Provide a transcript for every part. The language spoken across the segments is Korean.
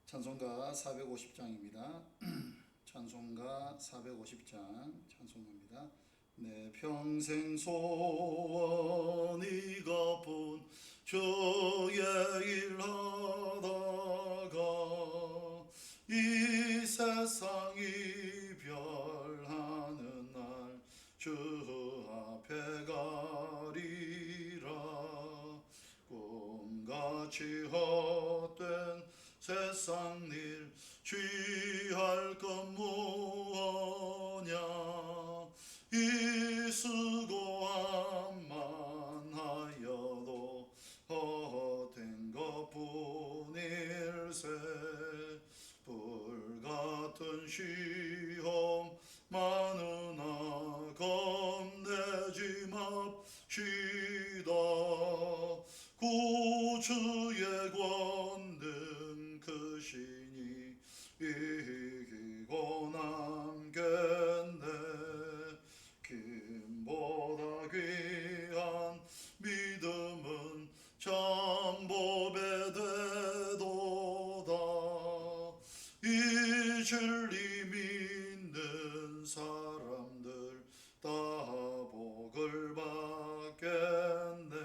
찬송가 450장입니다. 찬송가 450장 찬송합니다. 내 평생 소원이가 본 주의 일하다가 이 세상 이별하는 날 주 앞에 가리라. 꿈같이 헛된 세상 일 취할 것 무엇냐. 이 수고함만 하여도 헛된 것뿐일세. 불같은 시험 많으나 겁내지 맙시다. 구주의 권능 크시니 이기고 남겠네. 김보다 귀한 믿음은 참보배 되도다. 이 진리 믿는 사람들 다 복을 받겠네.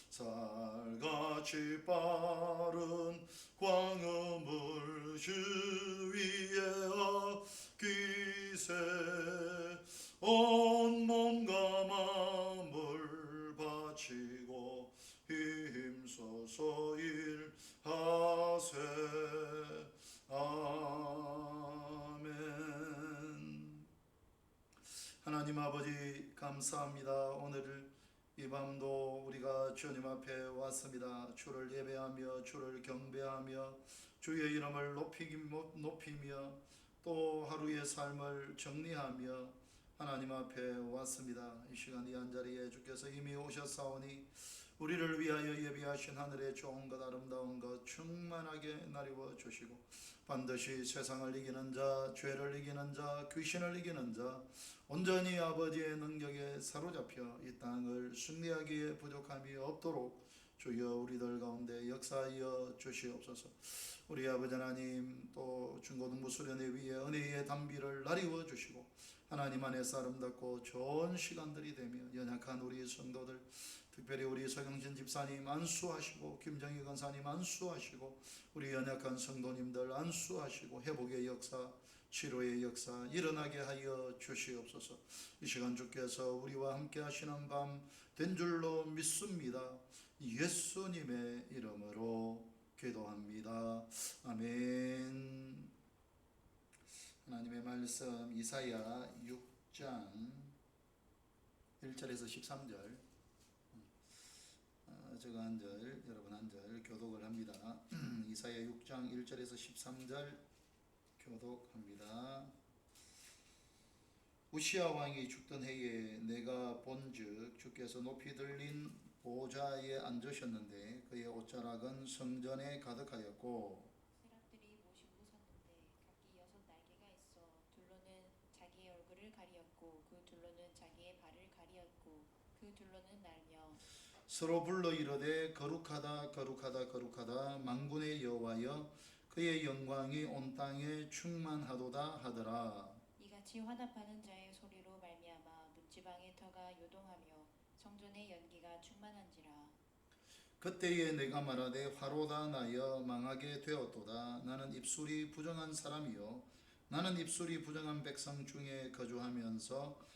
살같이 빠른 광음을 주위에 아끼세. 온 몸과 마음을 바치고 힘써서 일하세. 아멘. 하나님 아버지 감사합니다. 오늘 이 밤도 우리가 주님 앞에 왔습니다. 주를 예배하며 주를 경배하며 주의 이름을 높이며 또 하루의 삶을 정리하며 하나님 앞에 왔습니다. 이 시간 이 한자리에 주께서 이미 오셨사오니 우리를 위하여 예비하신 하늘의 좋은 것 아름다운 것 충만하게 나리워 주시고 반드시 세상을 이기는 자, 죄를 이기는 자, 귀신을 이기는 자 온전히 아버지의 능력에 사로잡혀 이 땅을 승리하기에 부족함이 없도록 주여 우리들 가운데 역사하여 주시옵소서. 우리 아버지 하나님 또 중고등부 수련회 위에 은혜의 담비를 나리워 주시고 하나님 안에서 아름답고 좋은 시간들이 되며 연약한 우리 성도들 특별히 우리 서경진 집사님 안수하시고 김정희 권사님 안수하시고 우리 연약한 성도님들 안수하시고 회복의 역사 치료의 역사 일어나게 하여 주시옵소서. 이 시간 주께서 우리와 함께 하시는 밤 된 줄로 믿습니다. 예수님의 이름으로 기도합니다. 아멘. 하나님의 말씀 이사야 6장 1절에서 13절 제가 한 절 여러분 한 절 교독을 합니다. 이사야 6장 1절에서 13절 교독합니다. 우시야 왕이 죽던 해에 내가 본즉 주께서 높이 들린 보좌에 앉으셨는데 그의 옷자락은 성전에 가득하였고 세랍들이 모시고 섰는데 각기 6날개가 있어 둘로는 자기의 얼굴을 가리었고 그 둘로는 자기의 발을 가리었고 그 둘로는 날며 서로 불러 이르되 거룩하다 거룩하다 거룩하다 만군의 여호와여 그의 영광이 온 땅에 충만하도다 하더라. 이같이 화답하는 자의 소리로 말미암아 문지방의 터가 요동하며 성전의 연기가 충만한지라. 그때에 내가 말하되 화로다 나여 망하게 되었도다. 나는 입술이 부정한 사람이요 나는 입술이 부정한 백성 중에 거주하면서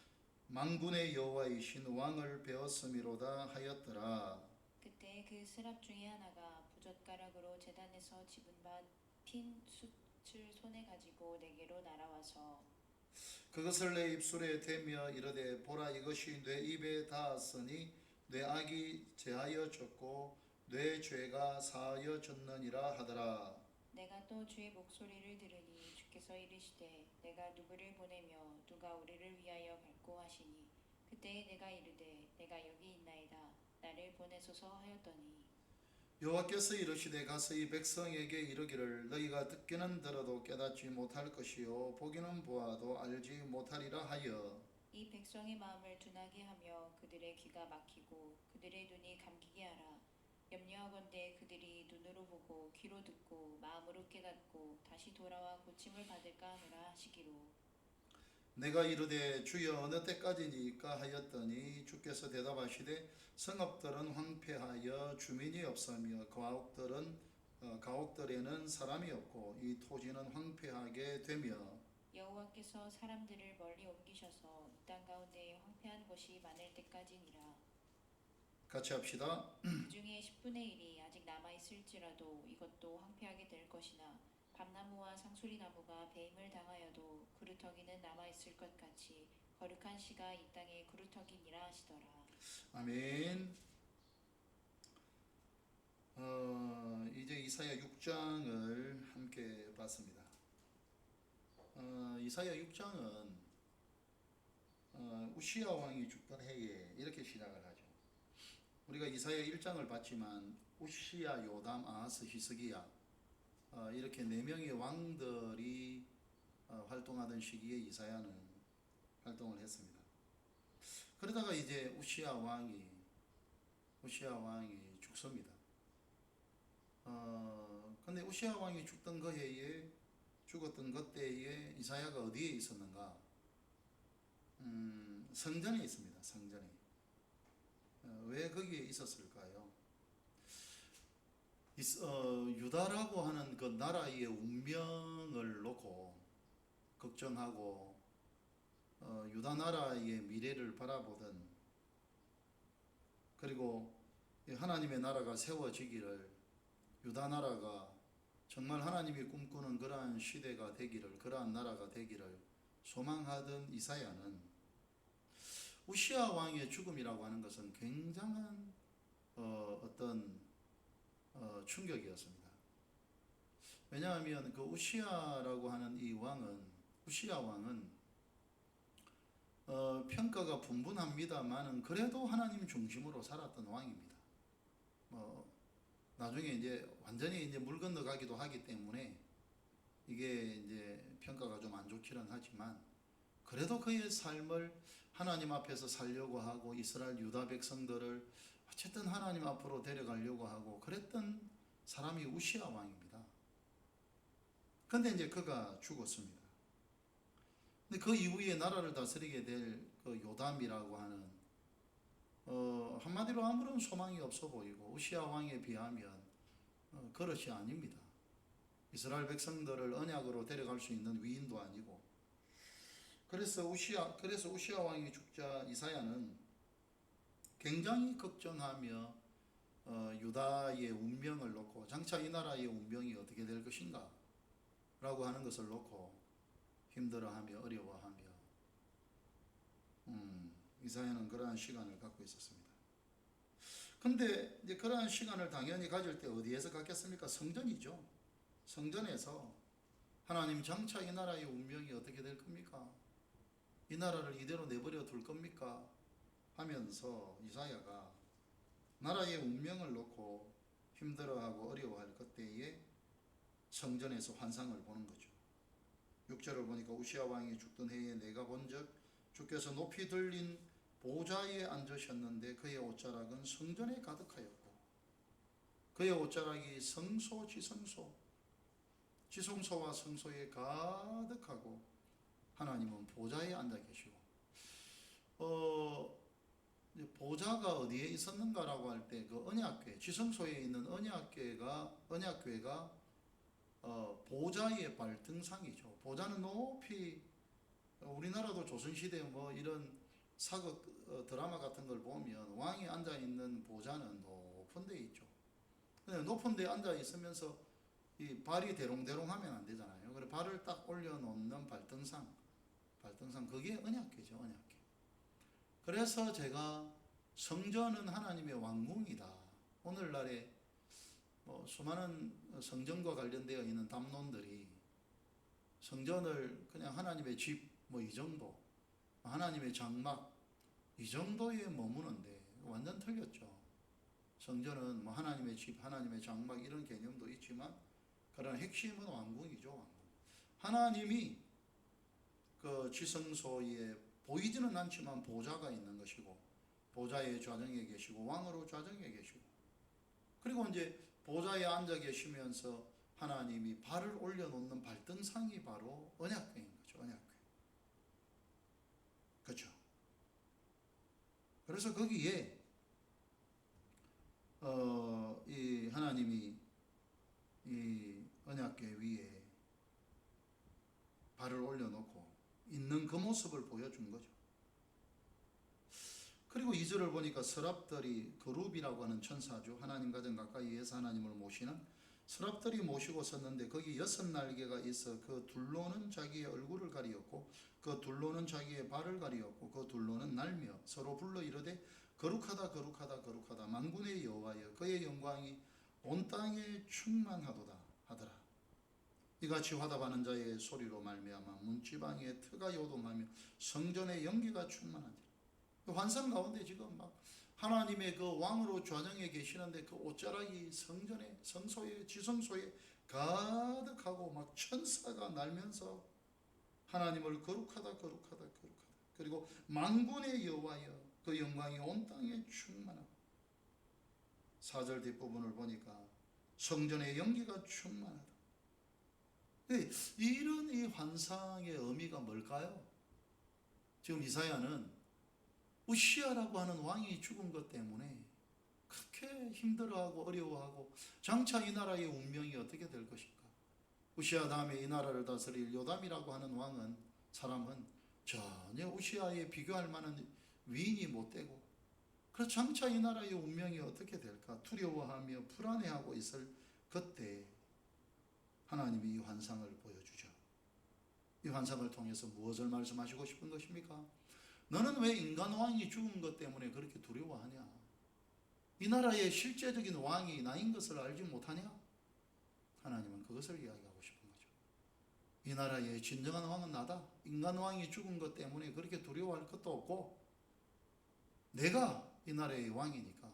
만군의 여호와이신 왕을 배웠음이로다 하였더라. 그때 그 스랍 중에 하나가 부젓가락으로 제단에서 집은 바 핀 숯을 손에 가지고 내게로 날아와서 그것을 내 입술에 대며 이르되 보라 이것이 내 입에 닿았으니 내 악이 제하여 졌고 내 죄가 사하여 졌느니라 하더라. 내가 또 주의 목소리를 들으니 주께서 이르시되 내가 누구를 보내며 누가 우리를 위하여 갈고 하시니 그때에 내가 이르되 내가 여기 있나이다 나를 보내소서 하였더니 여호와께서 이르시되 가서 이 백성에게 이르기를 너희가 듣기는 들어도 깨닫지 못할 것이요 보기는 보아도 알지 못하리라 하여 이 백성의 마음을 둔하게 하며 그들의 귀가 막히고 그들의 눈이 감기게 하라. 염려하건대 그들이 눈으로 보고 귀로 듣고 마음으로 깨닫고 다시 돌아와 고침을 받을까 하노라 하시기로. 내가 이르되 주여 어느 때까지니까 하였더니 주께서 대답하시되 성읍들은 황폐하여 주민이 없으며 가옥들에는 사람이 없고 이 토지는 황폐하게 되며. 여호와께서 사람들을 멀리 옮기셔서 이 땅 가운데에 황폐한 것이 많을 때까지니라. 같이 합시다. 그 중에 10분의 1이 아직 남아있을지라도 이것도 황폐하게 될 것이나 밤나무와 상수리나무가 배임을 당하여도 그루터기는 남아있을 것 같이 거룩한 씨가 이 땅의 그루터기니라 하시더라. 아멘. 이제 이사야 6장을 함께 봤습니다. 이사야 6장은 우시야 왕이 죽던 해에 이렇게 시작을 하죠. 우리가 이사야 1장을 봤지만 우시야, 요담, 아하스, 히스기야 이렇게 네 명의 왕들이 활동하던 시기에 이사야는 활동을 했습니다. 그러다가 이제 우시야 왕이 죽습니다. 근데 우시야 왕이 죽던 그 해에 죽었던 그때에 이사야가 어디에 있었는가? 성전에 있습니다. 성전에. 왜 거기에 있었을까요? 유다라고 하는 그 나라의 운명을 놓고 걱정하고 유다 나라의 미래를 바라보던, 그리고 하나님의 나라가 세워지기를, 유다 나라가 정말 하나님이 꿈꾸는 그러한 시대가 되기를, 그러한 나라가 되기를 소망하던 이사야는 우시야 왕의 죽음이라고 하는 것은 굉장한 어떤 충격이었습니다. 왜냐하면 그 우시야라고 하는 우시야 왕은 평가가 분분합니다만은 그래도 하나님 중심으로 살았던 왕입니다. 나중에 이제 완전히 이제 물 건너가기도 하기 때문에 이게 이제 평가가 좀 안 좋기는 하지만, 그래도 그의 삶을 하나님 앞에서 살려고 하고 이스라엘 유다 백성들을 어쨌든 하나님 앞으로 데려가려고 하고 그랬던 사람이 우시야 왕입니다. 근데 이제 그가 죽었습니다. 근데 그 이후에 나라를 다스리게 될 그 요담이라고 하는 한마디로 아무런 소망이 없어 보이고 우시야 왕에 비하면 그릇이 아닙니다. 이스라엘 백성들을 언약으로 데려갈 수 있는 위인도 아니고. 그래서 우시야 왕이 죽자 이사야는 굉장히 걱정하며 유다의 운명을 놓고, 장차 이 나라의 운명이 어떻게 될 것인가 라고 하는 것을 놓고 힘들어하며 어려워하며 이사야는 그러한 시간을 갖고 있었습니다. 근데 이제 그러한 시간을 당연히 가질 때 어디에서 갖겠습니까? 성전이죠. 성전에서 하나님 장차 이 나라의 운명이 어떻게 될 겁니까? 이 나라를 이대로 내버려 둘 겁니까? 하면서 이사야가 나라의 운명을 놓고 힘들어하고 어려워할 그때에 성전에서 환상을 보는 거죠. 6절을 보니까 우시야 왕이 죽던 해에 내가 본즉 주께서 높이 들린 보좌에 앉으셨는데 그의 옷자락은 성전에 가득하였고 그의 옷자락이 성소 지성소와 성소에 가득하고 하나님은 보좌에 앉아 계시고. 보좌가 어디에 있었는가라고 할 때 그 언약궤, 지성소에 있는 언약궤가 보좌의 발등상이죠. 보좌는 높이, 우리나라도 조선시대 뭐 이런 사극 드라마 같은 걸 보면 왕이 앉아 있는 보좌는 높은 데 있죠. 높은 데 앉아 있으면서 이 발이 대롱대롱 하면 안 되잖아요. 그래 발을 딱 올려놓는 발등상, 그게 언약궤죠. 언약궤. 그래서 제가 성전은 하나님의 왕궁이다. 오늘날에 수많은 성전과 관련되어 있는 담론들이 성전을 그냥 하나님의 집 이 정도, 하나님의 장막 이 정도에 머무는데 완전 틀렸죠. 성전은 하나님의 집, 하나님의 장막 이런 개념도 있지만 그러나 핵심은 왕궁이죠. 왕궁. 하나님이 그 지성소에 보이지는 않지만 보좌가 있는 것이고 보좌의 좌정에 계시고 왕으로 좌정에 계시고 그리고 이제 보좌에 앉아 계시면서 하나님이 발을 올려놓는 발등상이 바로 언약궤인 거죠. 언약궤. 그렇죠. 그래서 거기에 이 하나님이 이 언약궤 위에 발을 올려놓고 있는 그 모습을 보여준 거죠. 그리고 2절을 보니까 서랍들이 그룹이라고 하는 천사죠. 하나님 가장 가까이에서 하나님을 모시는 서랍들이 모시고 섰는데 거기 6날개가 있어 그 둘로는 자기의 얼굴을 가리었고 그 둘로는 자기의 발을 가리었고 그 둘로는 날며 서로 불러 이르되 거룩하다 거룩하다 거룩하다 만군의 여호와여 그의 영광이 온 땅에 충만하도다 하더라. 이같이 화답하는 자의 소리로 말미암아 문지방에 트가 요동하며 성전의 연기가 충만하니라. 환상 가운데 지금 막 하나님의 그 왕으로 좌정에 계시는데 그 옷자락이 성전에 성소에 지성소에 가득하고 막 천사가 날면서 하나님을 거룩하다 거룩하다 거룩하다 그리고 만군의 여호와여 그 영광이 온 땅에 충만하고 4절 뒷부분을 보니까 성전의 연기가 충만하다. 이런 이 환상의 의미가 뭘까요? 지금 이사야는 우시아라고 하는 왕이 죽은 것 때문에 그렇게 힘들어하고 어려워하고 장차 이 나라의 운명이 어떻게 될 것인가. 우시아 다음에 이 나라를 다스릴 요담이라고 하는 왕은 사람은 전혀 우시아에 비교할 만한 위인이 못 되고 그래서 장차 이 나라의 운명이 어떻게 될까 두려워하며 불안해하고 있을 그때 하나님이 이 환상을 보여주죠. 이 환상을 통해서 무엇을 말씀하시고 싶은 것입니까? 너는 왜 인간 왕이 죽은 것 때문에 그렇게 두려워하냐? 이 나라의 실제적인 왕이 나인 것을 알지 못하냐? 하나님은 그것을 이야기하고 싶은 거죠. 이 나라의 진정한 왕은 나다. 인간 왕이 죽은 것 때문에 그렇게 두려워할 것도 없고 내가 이 나라의 왕이니까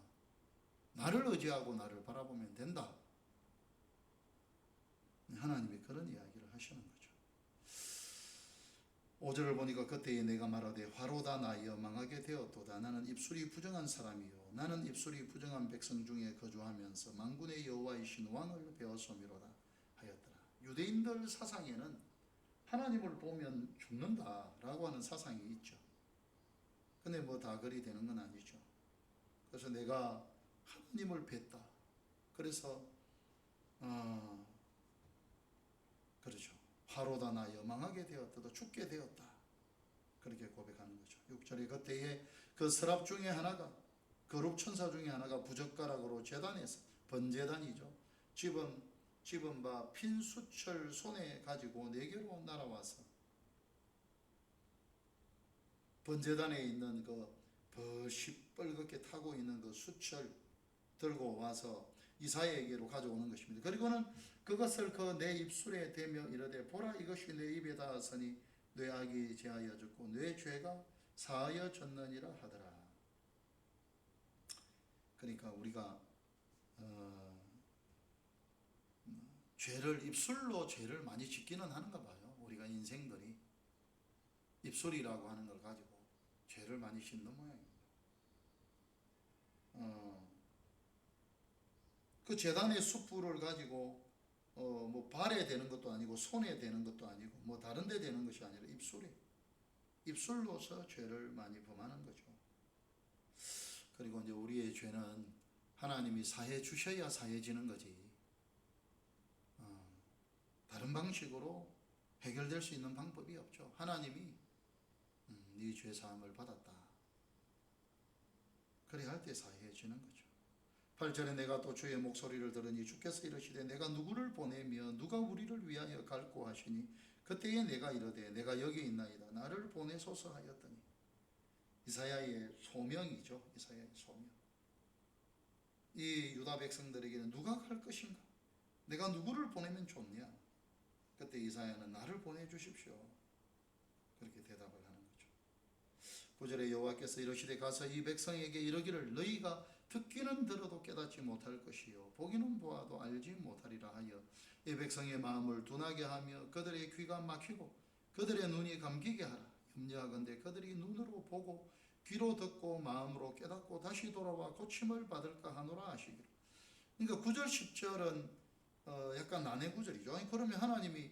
나를 의지하고 나를 바라보면 된다. 하나님이 그런 이야기를 하시는 거죠. 5절을 보니까 그때에 내가 말하되 화로다 나여 망하게 되었도다. 나는 입술이 부정한 사람이요 나는 입술이 부정한 백성 중에 거주하면서 만군의 여호와이신 왕을 배웠소미로다 하였더라. 유대인들 사상에는 하나님을 보면 죽는다라고 하는 사상이 있죠. 근데 뭐 다 그리 되는 건 아니죠. 그래서 내가 하나님을 뵀다. 그래서 그렇죠. 화로다 나여 망하게 되었다. 죽게 되었다. 그렇게 고백하는 거죠. 6절에 그때에 그 서랍 중에 하나가 거룩 천사 중에 하나가 부젓가락으로 제단에서 번제단이죠. 집은 바 핀 수철 손에 가지고 내게로 날아와서 번제단에 있는 그 시뻘겋게 타고 있는 그 수철 들고 와서 이사야에게로 가져오는 것입니다. 그리고는 그것을 그 내 입술에 대며 이르되 보라 이것이 내 입에 닿았으니 내 악이 제하여졌고 내 죄가 사하여졌느니라 하더라. 그러니까 우리가 입술로 죄를 많이 짓기는 하는가 봐요. 우리가 인생들이 입술이라고 하는 걸 가지고 죄를 많이 짓는 모양입니다. 그 제단의 숯불을 가지고 뭐 발에 대는 것도 아니고 손에 대는 것도 아니고 뭐 다른 데 대는 것이 아니라 입술로서 죄를 많이 범하는 거죠. 그리고 이제 우리의 죄는 하나님이 사해 주셔야 사해지는 거지. 다른 방식으로 해결될 수 있는 방법이 없죠. 하나님이 네 죄 사함을 받았다. 그래야 할 때 사해지는 거죠. 8절에 내가 또 주의 목소리를 들으니 주께서 이르시되 내가 누구를 보내며 누가 우리를 위하여 갈고 하시니 그때에 내가 이르되 내가 여기 있나이다. 나를 보내소서 하였더니 이사야의 소명이죠. 이사야의 소명. 이 유다 백성들에게는 누가 갈 것인가? 내가 누구를 보내면 좋냐? 그때 이사야는 나를 보내주십시오. 그렇게 대답을 하는 거죠. 9절에 여호와께서 이르시되 가서 이 백성에게 이르기를 너희가 듣기는 들어도 깨닫지 못할 것이요 보기는 보아도 알지 못하리라 하여 이 백성의 마음을 둔하게 하며 그들의 귀가 막히고 그들의 눈이 감기게 하라. 염려하건대 그들이 눈으로 보고 귀로 듣고 마음으로 깨닫고 다시 돌아와 고침을 받을까 하노라 하시기로 그러니까 9절 10절은 약간 난해 구절이죠. 아니 그러면 하나님이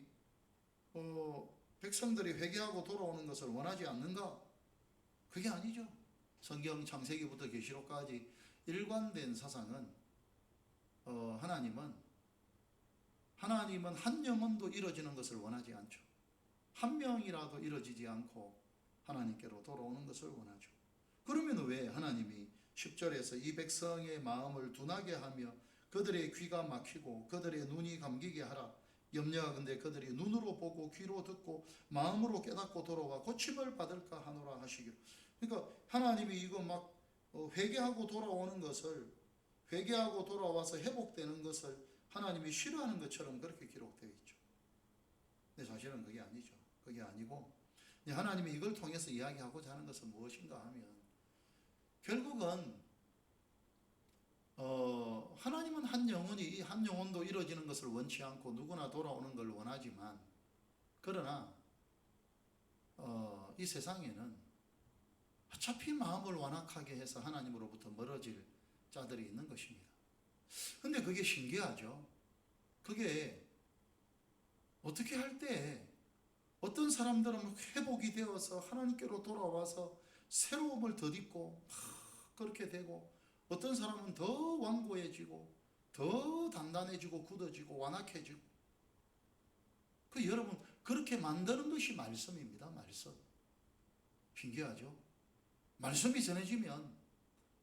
백성들이 회개하고 돌아오는 것을 원하지 않는가? 그게 아니죠. 성경 창세기부터 계시록까지 일관된 사상은 하나님은 한 영혼도 이루어지는 것을 원하지 않죠. 한 명이라도 이루어지지 않고 하나님께로 돌아오는 것을 원하죠. 그러면 왜 하나님이 10절에서 이 백성의 마음을 둔하게 하며 그들의 귀가 막히고 그들의 눈이 감기게 하라. 염려하건대 그들이 눈으로 보고 귀로 듣고 마음으로 깨닫고 돌아와 고침을 받을까 하노라 하시기로. 그러니까 하나님이 이거 막 회개하고 돌아오는 것을, 회개하고 돌아와서 회복되는 것을 하나님이 싫어하는 것처럼 그렇게 기록되어 있죠. 근데 사실은 그게 아니죠. 그게 아니고 하나님이 이걸 통해서 이야기하고자 하는 것은 무엇인가 하면 결국은 하나님은 한 영혼도 이루어지는 것을 원치 않고 누구나 돌아오는 걸 원하지만, 그러나 이 세상에는 어차피 마음을 완악하게 해서 하나님으로부터 멀어질 자들이 있는 것입니다. 근데 그게 신기하죠. 그게 어떻게 할 때 어떤 사람들은 회복이 되어서 하나님께로 돌아와서 새로움을 덧입고 그렇게 되고, 어떤 사람은 더 완고해지고 더 단단해지고 굳어지고 완악해지고. 여러분, 그렇게 만드는 것이 말씀입니다. 말씀. 신기하죠. 말씀이 전해지면,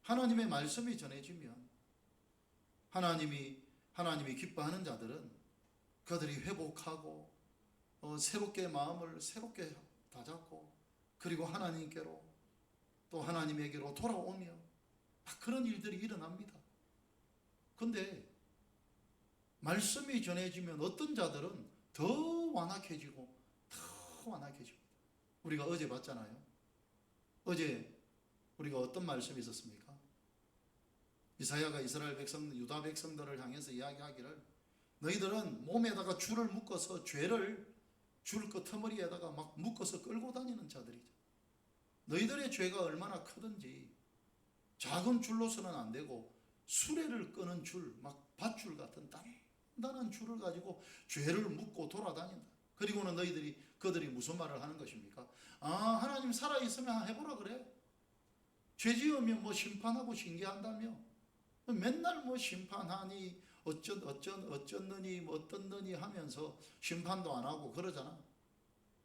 하나님의 말씀이 전해지면 하나님이 기뻐하는 자들은 그들이 회복하고 새롭게 마음을 새롭게 다잡고 그리고 하나님께로 또 하나님에게로 돌아오며 그런 일들이 일어납니다. 근데 말씀이 전해지면 어떤 자들은 더 완악해지고 더 완악해집니다. 우리가 어제 봤잖아요. 어제 우리가 어떤 말씀이 있었습니까? 이사야가 이스라엘 백성, 유다 백성들을 향해서 이야기하기를, 너희들은 몸에다가 줄을 묶어서 죄를 줄 끄트머리에다가 막 묶어서 끌고 다니는 자들이죠. 너희들의 죄가 얼마나 크든지 작은 줄로서는 안 되고 수레를 끄는 줄, 막 밧줄 같은 단단한 줄을 가지고 죄를 묶고 돌아다닌다. 그리고는 그들이 무슨 말을 하는 것입니까? 하나님 살아있으면 해보라 그래. 죄 지으면 뭐 심판하고 징계한다며. 맨날 뭐 심판하니 어쩌느니 뭐 어떻느니 하면서 심판도 안 하고 그러잖아.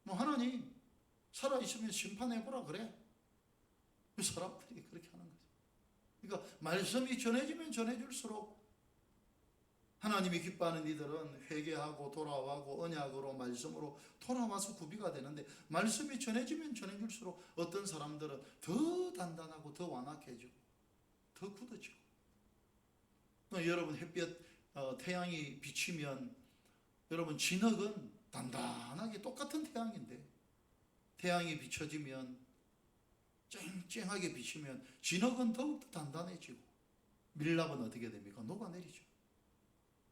뭐 하나님 살아있으면 심판해보라 그래. 사람들이 그렇게 하는 거죠. 그러니까 말씀이 전해지면 전해질수록 하나님이 기뻐하는 이들은 회개하고 돌아와고 언약으로 말씀으로 돌아와서 구비가 되는데, 말씀이 전해지면 전해질수록 어떤 사람들은 더 단단하고 더 완악해지고 더 굳어지고. 여러분, 햇볕 태양이 비치면 여러분 진흙은 단단하게 똑같은 태양인데 태양이 비춰지면 쨍쨍하게 비치면 진흙은 더욱더 단단해지고 밀랍은 어떻게 됩니까? 녹아내리죠.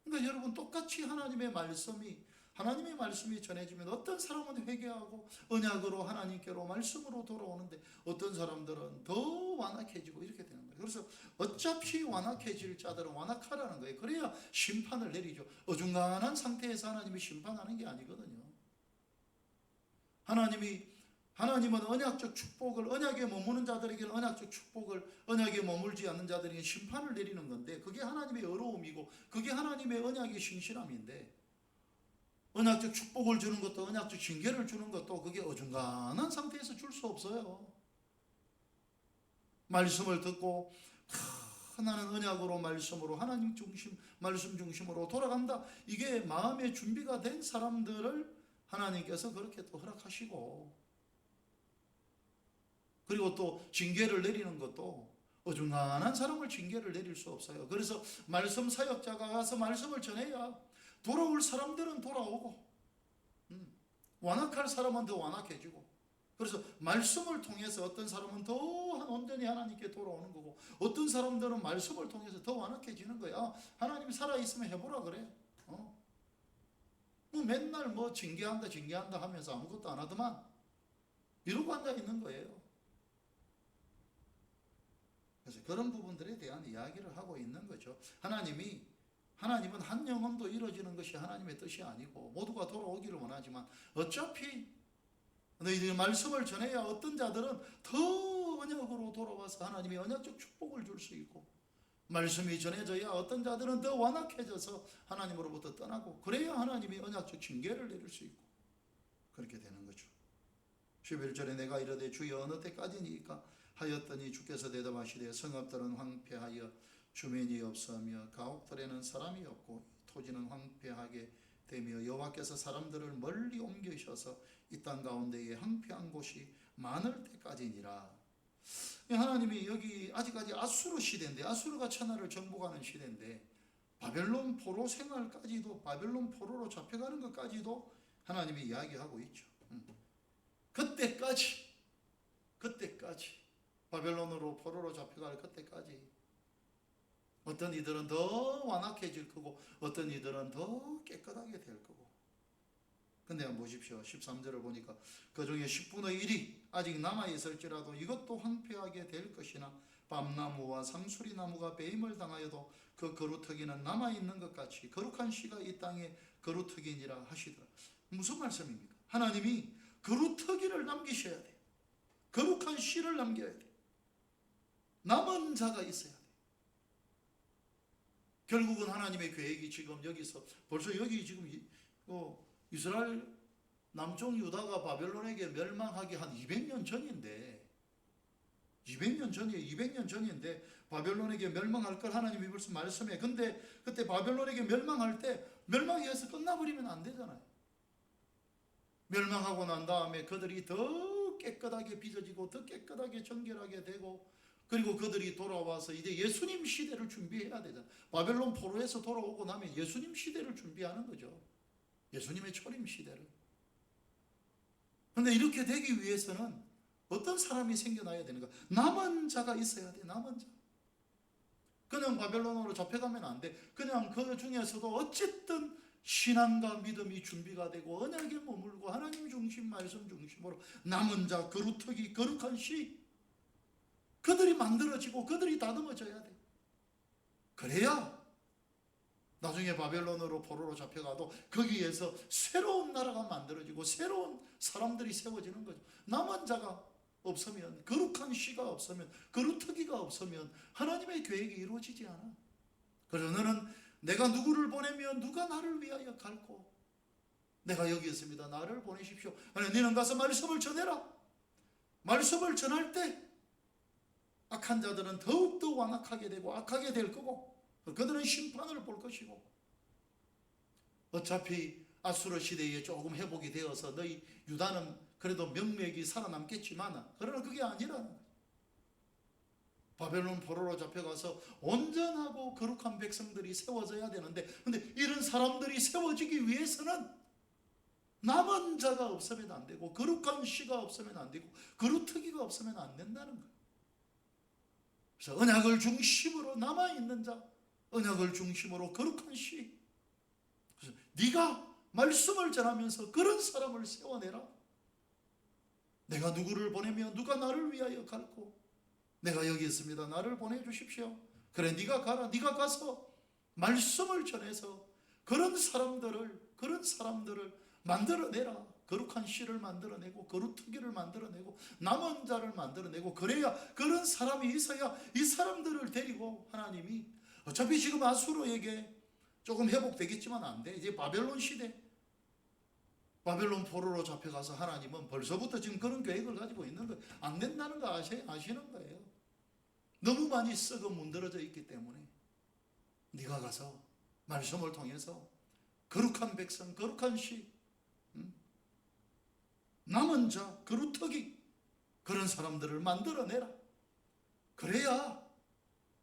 그러니까 여러분, 똑같이 하나님의 말씀이 전해지면 어떤 사람은 회개하고 언약으로 하나님께로 말씀으로 돌아오는데 어떤 사람들은 더 완악해지고 이렇게 되는 거예요. 그래서 어차피 완악해질 자들은 완악하라는 거예요. 그래야 심판을 내리죠. 어중간한 상태에서 하나님이 심판하는 게 아니거든요. 하나님은 언약적 축복을, 언약에 머무는 자들에게는 언약적 축복을, 언약에 머물지 않는 자들에게 심판을 내리는 건데, 그게 하나님의 어려움이고 그게 하나님의 언약의 신실함인데, 언약적 축복을 주는 것도 언약적 징계를 주는 것도 그게 어중간한 상태에서 줄 수 없어요. 말씀을 듣고 나는 언약으로 말씀으로 하나님 중심, 말씀 중심으로 돌아간다. 이게 마음의 준비가 된 사람들을 하나님께서 그렇게 또 허락하시고, 그리고 또 징계를 내리는 것도 어중간한 사람을 징계를 내릴 수 없어요. 그래서 말씀 사역자가 가서 말씀을 전해야 돌아올 사람들은 돌아오고, 완악할 사람은 더 완악해지고, 그래서 말씀을 통해서 어떤 사람은 더 온전히 하나님께 돌아오는 거고, 어떤 사람들은 말씀을 통해서 더 완악해지는 거야. 하나님 살아있으면 해보라 그래. 뭐 맨날 뭐 징계한다 하면서 아무것도 안 하더만 이러고 앉아 있는 거예요. 그래서 그런 부분들에 대한 이야기를 하고 있는 거죠. 하나님이 하나님은 한 영혼도 이루어지는 것이 하나님의 뜻이 아니고 모두가 돌아오기를 원하지만 어차피 너희들이 말씀을 전해야 어떤 자들은 더 언약으로 돌아와서 하나님의 언약적 축복을 줄 수 있고, 말씀이 전해져야 어떤 자들은 더 완악해져서 하나님으로부터 떠나고, 그래야 하나님이 언약적 징계를 내릴 수 있고 그렇게 되는 거죠. 11절에 내가 이르되 주여 어느 때까지니까 하였더니 주께서 대답하시되 성읍들은 황폐하여 주민이 없으며 가옥들에는 사람이 없고 토지는 황폐하게 되며 여호와께서 사람들을 멀리 옮기셔서 이 땅 가운데에 황폐한 곳이 많을 때까지니라. 하나님이 여기 아직까지 아수르 시대인데, 아수르가 천하를 정복하는 시대인데, 바벨론 포로 생활까지도, 바벨론 포로로 잡혀가는 것까지도 하나님이 이야기하고 있죠. 그때까지 바벨론으로 포로로 잡혀갈 그때까지 어떤 이들은 더 완악해질 거고 어떤 이들은 더 깨끗하게 될 거고. 근데 한번 보십시오. 13절을 보니까 그 중에 10분의 1이 아직 남아있을지라도 이것도 황폐하게 될 것이나 밤나무와 상수리나무가 배임을 당하여도 그 거루터기는 남아있는 것 같이 거룩한 씨가 이 땅에 거루터기니라 하시더라. 무슨 말씀입니까? 하나님이 거루터기를 남기셔야 돼요. 거룩한 씨를 남겨야 돼요. 남은 자가 있어야 돼요. 결국은 하나님의 계획이 지금 여기서 벌써 여기 지금 이스라엘 남쪽 유다가 바벨론에게 멸망하기 한 200년 전인데, 200년 전인데 바벨론에게 멸망할 걸 하나님이 벌써 말씀해. 근데 그때 바벨론에게 멸망할 때 멸망해서 끝나버리면 안 되잖아요. 멸망하고 난 다음에 그들이 더 깨끗하게 빚어지고 더 깨끗하게 정결하게 되고, 그리고 그들이 돌아와서 이제 예수님 시대를 준비해야 되잖아요. 바벨론 포로에서 돌아오고 나면 예수님 시대를 준비하는 거죠. 예수님의 초림 시대를. 그런데 이렇게 되기 위해서는 어떤 사람이 생겨나야 되는가? 남은 자가 있어야 돼. 남은 자. 그냥 바벨론으로 잡혀가면 안 돼. 그냥 그 중에서도 어쨌든 신앙과 믿음이 준비가 되고 언약에 머물고 하나님 중심 말씀 중심으로 남은 자, 거루터기, 거룩한 씨, 그들이 만들어지고 그들이 다듬어져야 돼. 그래야 나중에 바벨론으로 포로로 잡혀가도 거기에서 새로운 나라가 만들어지고 새로운 사람들이 세워지는 거죠. 남은 자가 없으면, 거룩한 씨가 없으면, 거루터기가 없으면 하나님의 계획이 이루어지지 않아. 그래서 너는 내가 누구를 보내면 누가 나를 위하여 갈고, 내가 여기 있습니다. 나를 보내십시오. 아니, 너는 가서 말씀을 전해라. 말씀을 전할 때 악한 자들은 더욱더 완악하게 되고 악하게 될 거고, 그들은 심판을 볼 것이고, 어차피 아수르 시대에 조금 회복이 되어서 너희 유다는 그래도 명맥이 살아남겠지만, 그러나 그게 아니라는 거예요. 바벨론 포로로 잡혀가서 온전하고 거룩한 백성들이 세워져야 되는데, 근데 이런 사람들이 세워지기 위해서는 남은 자가 없으면 안 되고 거룩한 씨가 없으면 안 되고 거루터기가 없으면 안 된다는 거예요. 그래서 언약을 중심으로 남아있는 자, 언약을 중심으로 거룩한 씨, 그래서 네가 말씀을 전하면서 그런 사람을 세워내라. 내가 누구를 보내면 누가 나를 위하여 갈고, 내가 여기 있습니다. 나를 보내주십시오. 그래, 네가 가라. 네가 가서 말씀을 전해서 그런 사람들을 만들어내라. 거룩한 씨를 만들어내고 거루터기를 만들어내고 남은 자를 만들어내고, 그래야 그런 사람이 있어야 이 사람들을 데리고 하나님이, 어차피 지금 아수르에게 조금 회복되겠지만 안 돼. 이제 바벨론 시대, 바벨론 포로로 잡혀가서 하나님은 벌써부터 지금 그런 계획을 가지고 있는 거예요. 안 된다는 거 아시는 거예요. 너무 많이 썩어 문드러져 있기 때문에 네가 가서 말씀을 통해서 거룩한 백성, 거룩한 씨, 남은 자, 거루터기, 그런 사람들을 만들어내라. 그래야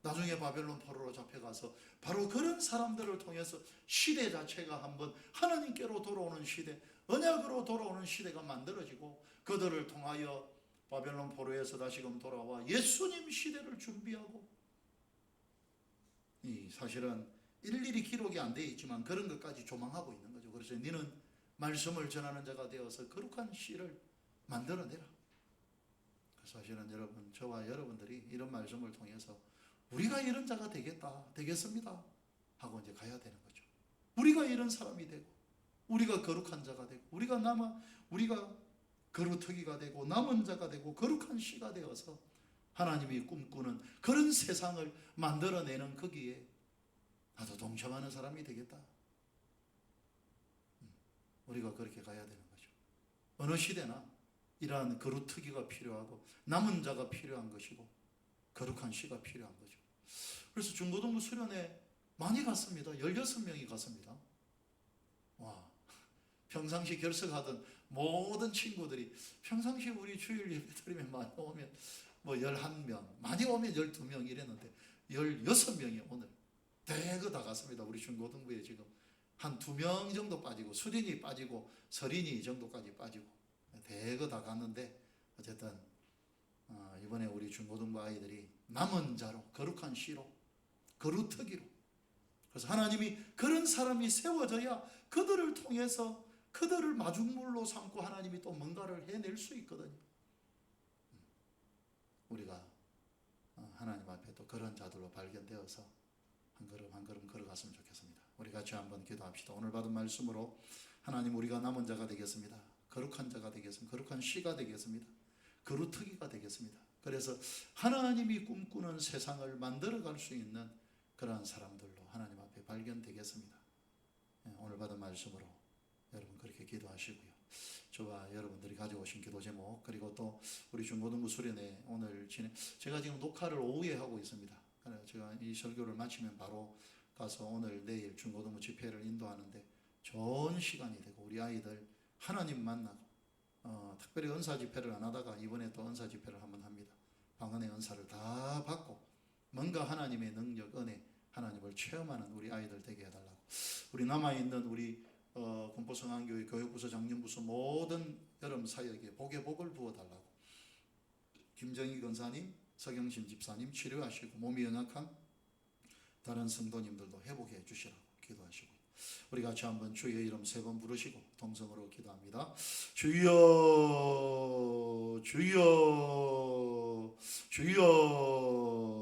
나중에 바벨론 포로로 잡혀가서 바로 그런 사람들을 통해서 시대 자체가 한번 하나님께로 돌아오는 시대, 언약으로 돌아오는 시대가 만들어지고, 그들을 통하여 바벨론 포로에서 다시금 돌아와 예수님 시대를 준비하고, 이 사실은 일일이 기록이 안 되어 있지만 그런 것까지 조망하고 있는 거죠. 그래서 너는 말씀을 전하는 자가 되어서 거룩한 씨를 만들어내라. 사실은 여러분, 저와 여러분들이 이런 말씀을 통해서 우리가 이런 자가 되겠습니다. 하고 이제 가야 되는 거죠. 우리가 이런 사람이 되고, 우리가 거룩한 자가 되고, 우리가 거루터기가 되고 남은 자가 되고 거룩한 씨가 되어서 하나님이 꿈꾸는 그런 세상을 만들어내는 거기에 나도 동참하는 사람이 되겠다. 우리가 그렇게 가야 되는 거죠. 어느 시대나 이러한 거루터기가 필요하고 남은 자가 필요한 것이고 거룩한 씨가 필요한 거죠. 그래서 중고등부 수련회 많이 갔습니다. 16명이 갔습니다. 와, 평상시 결석하던 모든 친구들이 평상시 우리 주일 예배 드리면 많이 오면 뭐 11명, 많이 오면 12명 이랬는데 16명이 오늘 대거 다 갔습니다. 우리 중고등부에 지금 한 2명 정도 빠지고 수린이 빠지고 서린이 정도까지 빠지고 대거 다 갔는데 어쨌든 이번에 우리 중고등부 아이들이 남은 자로 거룩한 씨로 거루터기로 그래서 하나님이 그런 사람이 세워져야 그들을 통해서 그들을 마중물로 삼고 하나님이 또 뭔가를 해낼 수 있거든요. 우리가 하나님 앞에 또 그런 자들로 발견되어서 한 걸음 한 걸음 걸어갔으면 좋겠습니다. 우리 같이 한번 기도합시다. 오늘 받은 말씀으로 하나님 우리가 남은 자가 되겠습니다. 거룩한 자가 되겠습니다. 거룩한 씨가 되겠습니다. 거루터기가 되겠습니다. 그래서 하나님이 꿈꾸는 세상을 만들어갈 수 있는 그러한 사람들로 하나님 앞에 발견되겠습니다. 오늘 받은 말씀으로 여러분 그렇게 기도하시고요. 저와 여러분들이 가져오신 기도 제목 그리고 또 우리 중고등부 수련회 오늘 제가 지금 녹화를 오후에 하고 있습니다. 그래서 제가 이 설교를 마치면 바로 가서 오늘 내일 중고등부 집회를 인도하는데 좋은 시간이 되고 우리 아이들 하나님 만나고 특별히 은사 집회를 안 하다가 이번에 또 은사 집회를 한번 합니다. 방언의 은사를 다 받고 뭔가 하나님의 능력 은혜 하나님을 체험하는 우리 아이들 되게 해달라고 우리 남아있는 우리 군포성안교회 교육부서 장년부서 모든 여러분 사역에 복의 복을 부어달라고 김정희 권사님 서경심 집사님 치료하시고 몸이 연약한 다른 성도님들도 회복해 주시라고 기도하시고 우리 같이 한번 주의 이름 3번 부르시고 동성으로 기도합니다. 주여 주여 주여